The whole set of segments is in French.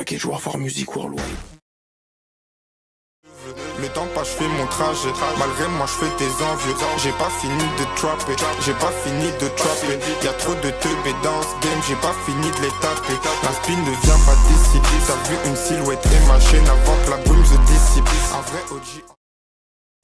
package Warfare Music Worldwide. Le temps passe, je fais mon trajet. Malgré moi, je fais des envieux. J'ai pas fini de trapper, j'ai pas fini de trapper. Y'a trop de teubés dans ce game, j'ai pas fini de les taper. La spin ne vient pas d'ici. T'as vu une silhouette et ma chaîne avant que la brume se dissipe. Un vrai OG.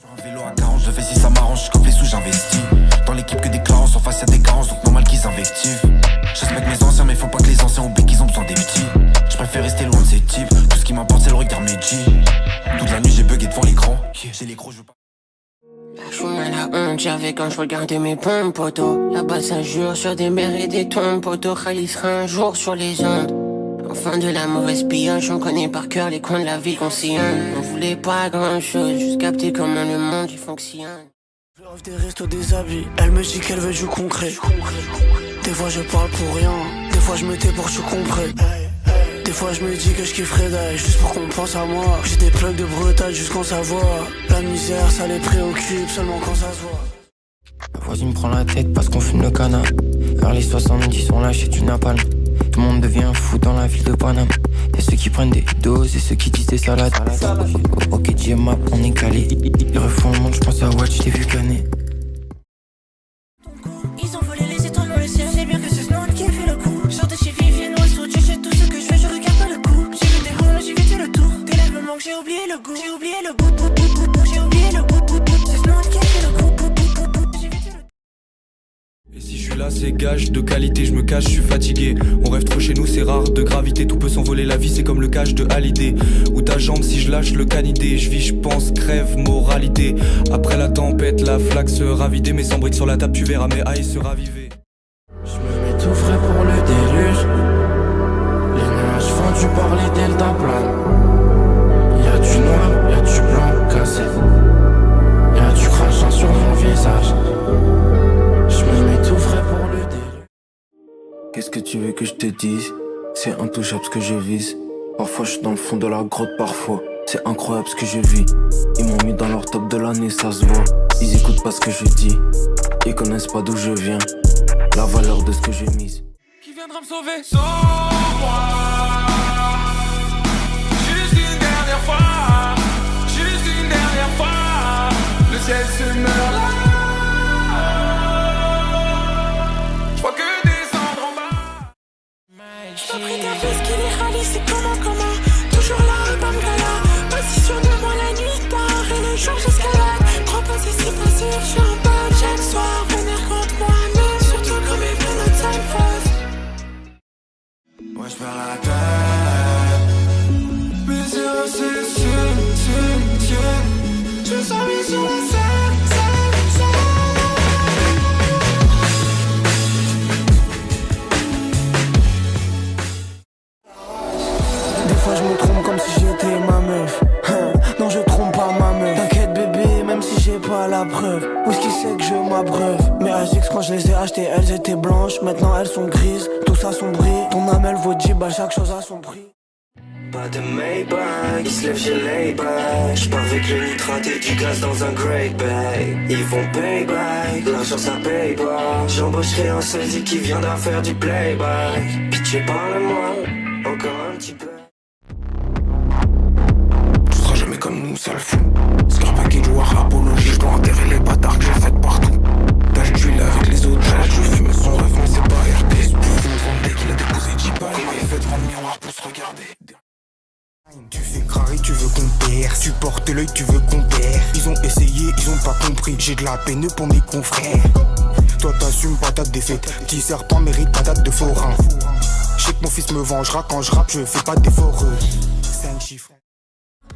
Sur un vélo à 40, je fais si ça m'arrange, je les sous, j'investis. Dans l'équipe que des clans, en face y'a des carences, donc normal qu'ils invectivent. Je respecte mes anciens, mais faut pas que les anciens oublient qu'ils ont besoin des petits. Je préfère rester loin de ces types, tout ce qui m'importe c'est le regard Meiji. Toute la nuit j'ai bugué devant l'écran, j'ai les gros, je veux pas. Je à la honte, j'avais quand je regardais mes pompes, poteau. Là-bas ça jure sur des mers et des tombes, poteau. Khalil sera un jour sur les ondes. Enfin de la mauvaise pillage, on connaît par cœur les coins de la ville qu'on sillonne. On voulait pas grand chose, juste capter comment le monde y fonctionne. Je rêve des restos, des habits, elle me dit qu'elle veut du concret. Des fois je parle pour rien, des fois je me tais pour que tu comprennes. Des fois je me dis que je kifferais d'ailleurs juste pour qu'on pense à moi. J'ai des plugs de Bretagne jusqu'en Savoie. La misère ça les préoccupe seulement quand ça se voit. Ma voisine me prend la tête parce qu'on fume le canard. Vers les 70 on lâche du napalm. Tout le monde devient fou dans la ville de Paname. Y'a ceux qui prennent des doses et ceux qui disent des salades. Ok, G-Map, on est calé. Ils refont le monde, j'pense à Watch, t'es vu caner. Ils ont volé les étoiles dans le ciel. C'est bien que c'est Snow qui a fait le coup. Sortez chez Vivienne, Oiseau, tu sais tout ce que je fais, je regarde pas le coup. J'ai vu des ronds, j'ai vite fait le tour. Tes lèvres me manquent, j'ai oublié le goût. J'ai oublié le goût, j'ai oublié le goût. C'est Snow qui a fait le coup. Et si je suis là c'est gage de qualité, je me cache, je suis fatigué. On rêve trop chez nous, c'est rare de gravité. Tout peut s'envoler, la vie c'est comme le cache de Hallyday. Ou ta jambe si je lâche le canidé. Je vis, je pense, crève, moralité. Après la tempête, la flaque se ravider. Mais sans briques sur la table, tu verras mes haïs se raviver. Je me mets tout frais pour le déluge. Les nuages font du parler delta plane. Y'a du noir, y'a du blanc cassé. Y'a du crachin sur mon visage. Je me mets tout frais pour le déluge. Qu'est-ce que tu veux que je te dise? C'est intouchable ce que je vise. Parfois je suis dans le fond de la grotte, parfois c'est incroyable ce que je vis. Ils m'ont mis dans leur top de l'année, ça se voit. Ils écoutent pas ce que je dis. Ils connaissent pas d'où je viens. La valeur de ce que j'ai mise. Qui viendra me sauver? Sauve-moi. Juste une dernière fois. Juste une dernière fois. Le ciel se meurt là. Je vois que descendre en bas. J't'en prie ta fesse qu'il est rallye, c'est comment toujours là, bam gala. Position de moi la nuit tard et le jour j'escalade. Crois pas c'est si facile, j'suis un pote chaque soir. Vénère contre moi-même, surtout quand mes veines notre sale face. Ouais j'perds la tête. Mes yeux c'est je sens mis sur la scène. Des fois je me trompe comme si j'étais ma meuf. Non je trompe pas ma meuf. T'inquiète bébé, même si j'ai pas la preuve. Où est-ce qu'il sait que je m'abreuve? Mes ASICS quand je les ai achetées, elles étaient blanches. Maintenant elles sont grises, tout s'assombrit. Ton amel vaut 10 balles, chaque chose a son prix. Pas de Maybach, qui se lève j'ai lay back. J'pars avec le nitrate et du gaz dans un great bag. Ils vont pay back, l'argent ça paye pas. J'embaucherai un sosie qui viendra faire du playback. Pitié parle-moi, encore un petit peu. Tu seras jamais comme nous, sale fou. Scar package War apologie, je dois enterrer les bâtards que j'ai fait partout. Tâche d'huile avec les autres, je fume son rêve, mais c'est pas RT. C'est pour me dès qu'il a déposé 10 balles. Il m'a fait devant le miroir pour se regarder. Tu fais crari, tu veux qu'on perd. Tu portes l'œil, tu veux qu'on perd. Ils ont essayé, ils ont pas compris. J'ai de la peine pour mes confrères. Toi t'assumes pas ta défaite. Petit serpent mérite patate de forain. Je sais que mon fils me vengera quand je rappe, je fais pas d'efforts. 5 chiffres.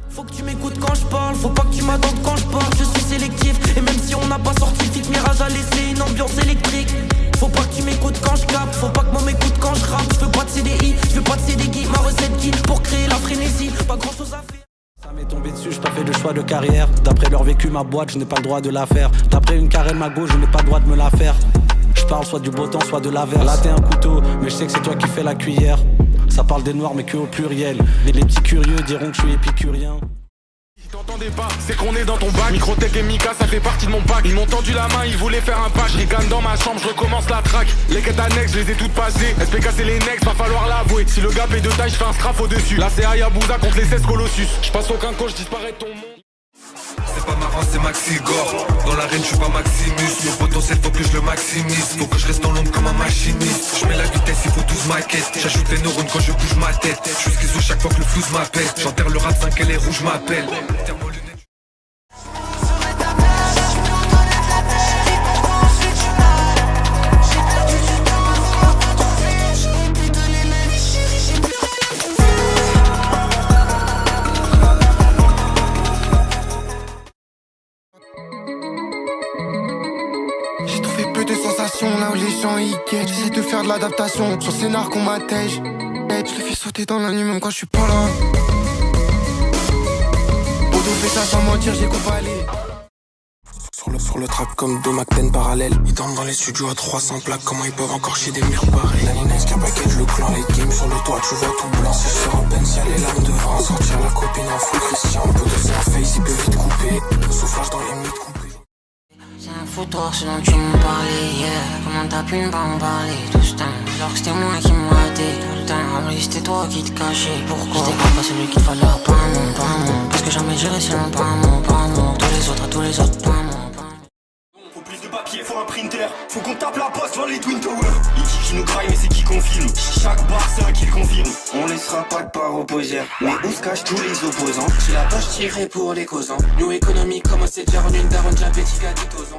Faut que tu m'écoutes quand je parle, faut pas que tu m'attendes quand je parle. Je suis sélectif, et même si on n'a pas sorti le fit, Mirage a laissé une ambiance électrique. Faut pas que tu m'écoutes quand je capte, faut pas que moi m'écoute quand je rappe. Je veux pas de CDI, je veux pas de CDI. Ma recette qui pour créer la frénésie, pas grand chose à faire. Ça m'est tombé dessus, j'ai pas fait de choix de carrière. D'après leur vécu, ma boîte, je n'ai pas le droit de la faire. D'après une carène, ma gauche, je n'ai pas le droit de me la faire. Je parle soit du beau temps, soit de l'averse. Là t'es un couteau, mais je sais que c'est toi qui fais la cuillère. Ça parle des noirs mais que au pluriel. Les petits curieux diront que je suis épicurien. Je t'entends m'attendais pas, c'est qu'on est dans ton bac. Microtech et Mika, ça fait partie de mon pack. Ils m'ont tendu la main, ils voulaient faire un pack. Je ricane dans ma chambre, je recommence la track. Les quêtes annexes, je les ai toutes passées. SPK c'est les next, va falloir l'avouer. Si le gap est de taille, je fais un straf au-dessus. Là c'est Hayabusa contre les 16 Colossus. Je passe aucun coach, je disparais de ton monde. C'est pas marrant, c'est Maxi Gore. Dans l'arène, je suis pas Maximus. Mon potentiel, faut que je le maximise. Faut que je reste dans l'ombre comme un machiniste. Je mets la vitesse, il faut 12 maquettes. J'ajoute les neurones quand je bouge ma tête. Je suis schizo chaque fois que le flouze m'appelle. J'enterre le rap 5 et les rouges m'appellent. J'ai trouvé peu de sensations là où les gens y guettent. J'essaie de faire de l'adaptation sur scénar qu'on m'attège. Je le fais sauter dans la nuit même quand je suis pas là. Bodo fait ça sans mentir, j'ai compalé. Sur le track comme deux McTen parallèles. Ils dorment dans les studios à 300 plaques. Comment ils peuvent encore chier des murs pareils? La Nina, qu'un package, le clan, les games sur le toit, tu vois tout blanc. Si je sors en peine, s'il y a les larmes devant. Sortir la copine en full Christian. Peu de sang face, il peut vite couper. Soufflage dans les mythes coupés. C'est un foutoir ce dont tu me parlais hier. Comment t'as pu ne pas en parler tout ce temps? Alors que c'était moi qui me ratais tout le temps. En vrai c'était toi qui te cachais. Pourquoi? J'étais pas celui qu'il fallait, pas mon. Parce que jamais j'irai selon pas mon. Tous les autres, pas mon. Faut plus de papier, faut un printer. Faut qu'on tape la poste dans les Twin Towers. Il dit qu'il nous graille mais c'est qui confirme. Chaque bar c'est un qui le confirme. On laissera pas de part opposée. Mais où se cachent tous les opposants? J'ai la poche tirée pour les causants. New économie comme c'est déjà en une daronne diabétique à 10 ans.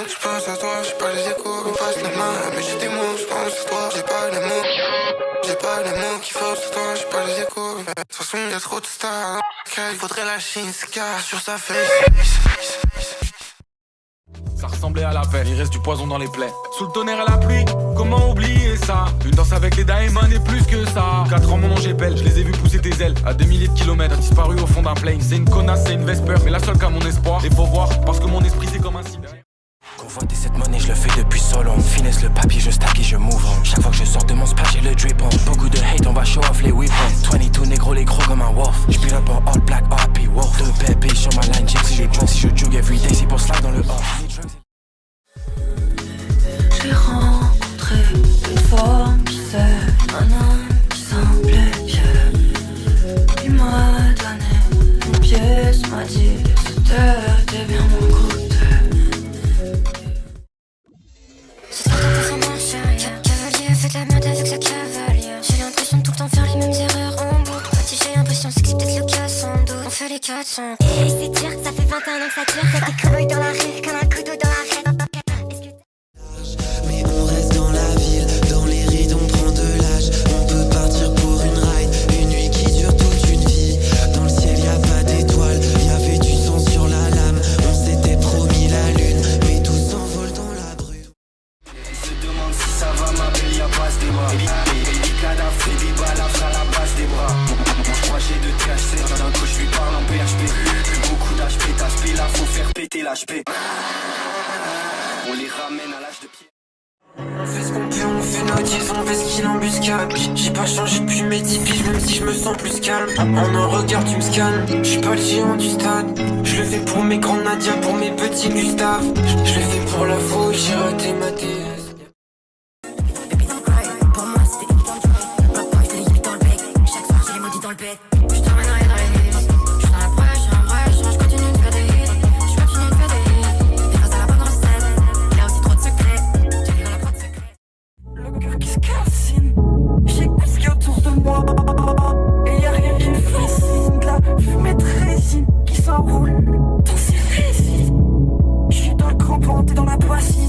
Je pense à toi, j'ai pas les échos, on passe la main, mais j'ai des mots, je pense à toi, j'ai pas les mots. J'ai pas les mots qu'il faut sur toi, j'ai pas les échos. De toute façon, y'a trop de stars. Il faudrait lâcher une scar sur sa face. Ça ressemblait à la paix, il reste du poison dans les plaies. Sous le tonnerre et la pluie, comment oublier ça? Une danse avec les diamonds et plus que ça. 4 ans mon nom j'épelle, je les ai vus pousser tes ailes. À des milliers de kilomètres, disparu au fond d'un plane. C'est une connasse, c'est une Vesper, mais la seule qu'a mon espoir. Et faut voir, parce que mon esprit c'est comme un cyber. Convoiter cette monnaie, je le fais depuis so long. Finesse le papier, je stack et je move on. Chaque fois que je sors de mon spa, j'ai le drip on. Beaucoup de hate, on va show off les weapons. 22 négro, les gros comme un wolf. J'build up en all black, RP wolf. 2 bébés sur ma line, j'ai pris le drunk. Si je jug everyday, c'est pour slide dans le off. J'ai rencontré une forme qui sait, un homme qui semblait vieux. Il m'a donné une pièce, m'a dit c'était bien mon côté. Cavalier fait de la merde avec sa cavalière. J'ai l'impression de tout le temps faire les mêmes erreurs en boucle. Si j'ai l'impression c'est que c'est peut-être le cas sans doute. On fait les 400. Et c'est dire, ça fait 21 ans que ça dure. Y'a des cowboys dans la rue, comme un couteau dans la raie. Mais on reste dans la ville, dans les rides on prend de l'âge. On peut partir pour une ride, une nuit qui dure toute une vie. Dans le ciel y a pas d'étoiles, y'avait du sang sur la lame. On s'était promis la lune, mais tout s'envole dans la brume. Se demande si ça va ma belle, y'a pas des bras. Et les cadavres fait des balafres à la base des bras. Moi je crois j'ai de THC, d'un coup je lui parle en PHP. Plus beaucoup d'HP, t'HP là faut faire péter l'HP. On les ramène à l'âge de pierre. On fait ce qu'on peut, on fait nos deals, on fait ce qu'il embuscade. J'ai pas changé depuis mes 10 piges, même si je me sens plus calme. En un regard tu me scannes, j'suis pas le géant du stade. Je le fais pour mes grands Nadia, pour mes petits Gustave. Je le fais pour la fouille, j'ai raté ma TS. Pour moi c'était évident du bec. Bloc boy, t'es limite dans le bec. Chaque soir j'ai les maudits dans le bec. Je t'emmènerai dans les hills. J'suis dans la brèche, je continue de faire des hits. Je continue de faire des hits. Et face à la bonne recette, il y a aussi trop de secrets. J'ai vu dans la prod secret. Le cœur qui se calcine, j'écoute ce qu'il y a autour de moi. Et y'a rien qui me fascine, de la fumée de résine qui s'enroule dans ces résines. J'suis dans le crampon, t'es dans la bassine.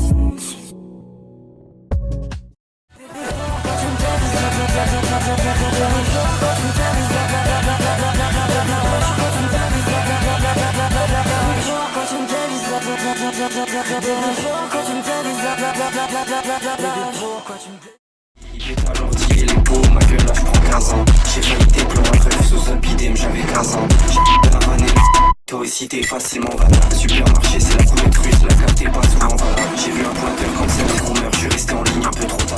J'étale l'ordi et les pots, ma gueule là j'prends 15 ans. J'ai failli tes plans, un rêve sous un bidem, j'avais 15 ans. J'ai la vanne toi aussi t'es facilement valable. Supermarché c'est la coulette russe, la carte est pas souvent valable. J'ai vu un pointeur comme c'est un rumeur, je suis resté en ligne un peu trop tard.